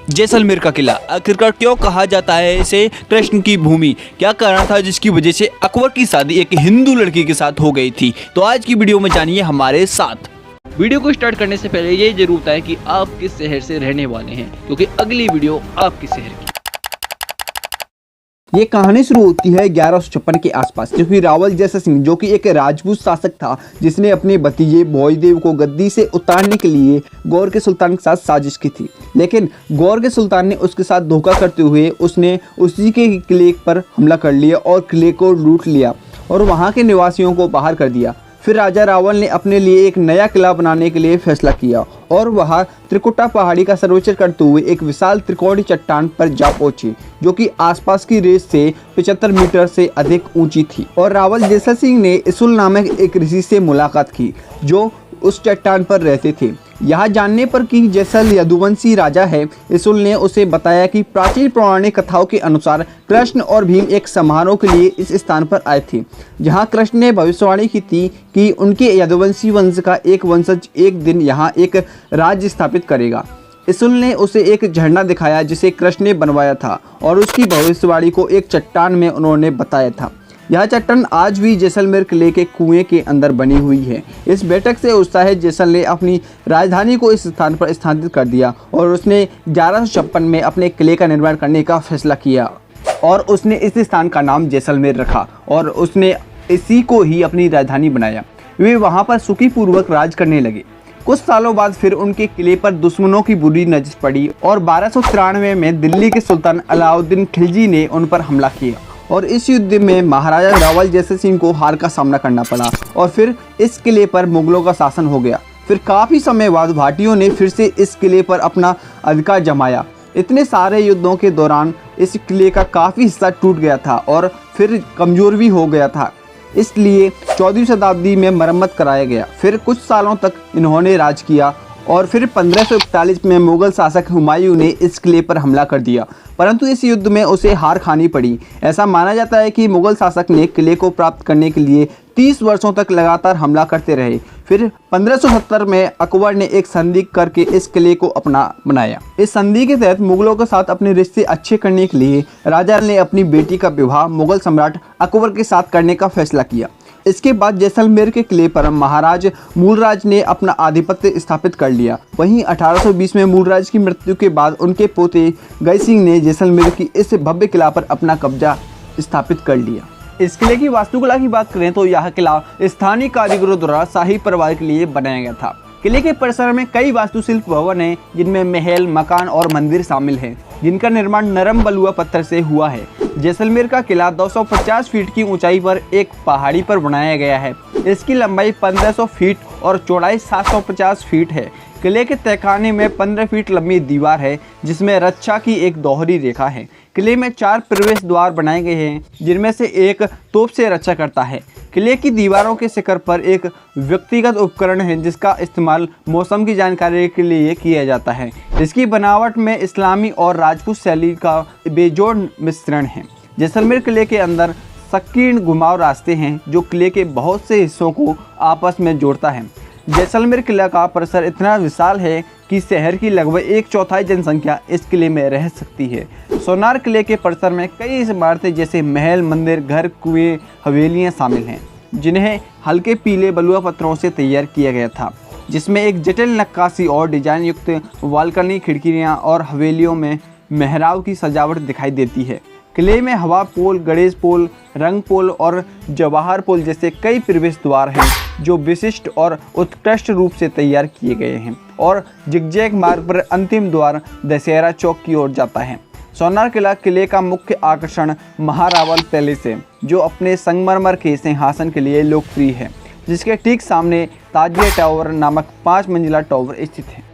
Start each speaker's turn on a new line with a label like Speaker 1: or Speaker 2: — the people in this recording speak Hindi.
Speaker 1: जैसलमेर का किला आखिरकार क्यों कहा जाता है इसे कृष्ण की भूमि? क्या कारण था जिसकी वजह से अकबर की शादी एक हिंदू लड़की के साथ हो गई थी? तो आज की वीडियो में जानिए हमारे साथ। वीडियो को स्टार्ट करने से पहले ये जरूर बताएं कि आप किस शहर से रहने वाले हैं, क्योंकि अगली वीडियो आपके शहर की।
Speaker 2: ये कहानी शुरू होती है 1156 के आसपास, क्योंकि रावल जैसा सिंह जो कि एक राजपूत शासक था, जिसने अपने भतीजे भोजदेव को गद्दी से उतारने के लिए गौर के सुल्तान के साथ साजिश की थी। लेकिन गौर के सुल्तान ने उसके साथ धोखा करते हुए उसने उसी के किले पर हमला कर लिया और किले को लूट लिया और वहाँ के निवासियों को बाहर कर दिया। फिर राजा रावल ने अपने लिए एक नया किला बनाने के लिए फैसला किया और वह त्रिकुटा पहाड़ी का सर्वेक्षण करते हुए एक विशाल त्रिकोणीय चट्टान पर जा पहुंचे, जो कि आसपास की रेत से 75 मीटर से अधिक ऊंची थी। और रावल जैसल सिंह ने इसुल नामक एक ऋषि से मुलाकात की जो उस चट्टान पर रहते थे। यह जानने पर कि जैसल यदुवंशी राजा है, इसुल ने उसे बताया कि प्राचीन पौराणिक कथाओं के अनुसार कृष्ण और भीम एक समारोह के लिए इस स्थान पर आए थे, जहां कृष्ण ने भविष्यवाणी की थी कि उनके यदुवंशी वंश का एक वंशज एक दिन यहां एक राज्य स्थापित करेगा। इसुल ने उसे एक झरना दिखाया जिसे कृष्ण ने बनवाया था और उसकी भविष्यवाणी को एक चट्टान में उन्होंने बताया था। यह चट्टान आज भी जैसलमेर किले के कुएं के अंदर बनी हुई है। इस बैठक से उत्साहित जैसल ने अपनी राजधानी को इस स्थान पर स्थानांतरित कर दिया और उसने 1156 में अपने किले का निर्माण करने का फैसला किया और उसने इस स्थान का नाम जैसलमेर रखा और उसने इसी को ही अपनी राजधानी बनाया। वे वहाँ पर सुखीपूर्वक राज करने लगे। कुछ सालों बाद फिर उनके किले पर दुश्मनों की बुरी नजर पड़ी और 1293 में दिल्ली के सुल्तान अलाउद्दीन खिलजी ने उन पर हमला किया और इस युद्ध में महाराजा रावल जैसल सिंह को हार का सामना करना पड़ा और फिर इस किले पर मुगलों का शासन हो गया। फिर काफ़ी समय बाद भाटियों ने फिर से इस किले पर अपना अधिकार जमाया। इतने सारे युद्धों के दौरान इस किले का काफ़ी हिस्सा टूट गया था और फिर कमज़ोर भी हो गया था, इसलिए 14वीं शताब्दी में मरम्मत कराया गया। फिर कुछ सालों तक इन्होंने राज किया और फिर 1541 में मुगल शासक हुमायूं ने इस किले पर हमला कर दिया, परंतु इस युद्ध में उसे हार खानी पड़ी। ऐसा माना जाता है कि मुगल शासक ने किले को प्राप्त करने के लिए 30 वर्षों तक लगातार हमला करते रहे। फिर 1570 में अकबर ने एक संधि करके इस किले को अपना बनाया। इस संधि के तहत मुगलों के साथ अपने रिश्ते अच्छे करने के लिए राजा ने अपनी बेटी का विवाह मुगल सम्राट अकबर के साथ करने का फैसला किया। इसके बाद जैसलमेर के किले पर महाराज मूलराज ने अपना आधिपत्य स्थापित कर लिया। वहीं 1820 में मूलराज की मृत्यु के बाद उनके पोते गय सिंह ने जैसलमेर की इस भव्य किला पर अपना कब्जा स्थापित कर लिया। इस किले की वास्तुकला की बात करें तो यह किला स्थानीय कारीगरों द्वारा शाही परिवार के लिए बनाया गया था। किले के परिसर में कई वास्तुशिल्प भवन हैं, जिनमें महल, मकान और मंदिर शामिल हैं, जिनका निर्माण नरम बलुआ पत्थर से हुआ है। जैसलमेर का किला 250 फीट की ऊंचाई पर एक पहाड़ी पर बनाया गया है। इसकी लंबाई 1500 फीट और चौड़ाई 750 फीट है। किले के तहखाने में 15 फीट लंबी दीवार है, जिसमें रक्षा की एक दोहरी रेखा है। किले में 4 प्रवेश द्वार बनाए गए हैं, जिनमें से एक तोप से रक्षा करता है। किले की दीवारों के शिखर पर एक व्यक्तिगत उपकरण है, जिसका इस्तेमाल मौसम की जानकारी के लिए किया जाता है। इसकी बनावट में इस्लामी और राजपूत शैली का बेजोड़ मिश्रण है। जैसलमेर किले के अंदर संकीर्ण घुमाव रास्ते हैं, जो किले के बहुत से हिस्सों को आपस में जोड़ता है। जैसलमेर किला का परिसर इतना विशाल है कि शहर की लगभग 1/4 जनसंख्या इस किले में रह सकती है। सोनार किले के परिसर में कई इमारतें जैसे महल, मंदिर, घर, कुएं, हवेलियां शामिल हैं, जिन्हें हल्के पीले बलुआ पत्थरों से तैयार किया गया था, जिसमें एक जटिल नक्काशी और डिजाइन युक्त बालकनी, खिड़कियां और हवेलियों में मेहराब की सजावट दिखाई देती है। किले में हवा पोल, गणेश पोल, रंग पोल और जवाहर पोल जैसे कई प्रवेश द्वार हैं, जो विशिष्ट और उत्कृष्ट रूप से तैयार किए गए हैं और जिगजैग मार्ग पर अंतिम द्वार दशहरा चौक की ओर जाता है। सोनार किला किले का मुख्य आकर्षण महारावल पैलेस है, जो अपने संगमरमर के सिंहासन के लिए लोकप्रिय है, जिसके ठीक सामने ताजिया टावर नामक 5 मंजिला टावर स्थित है।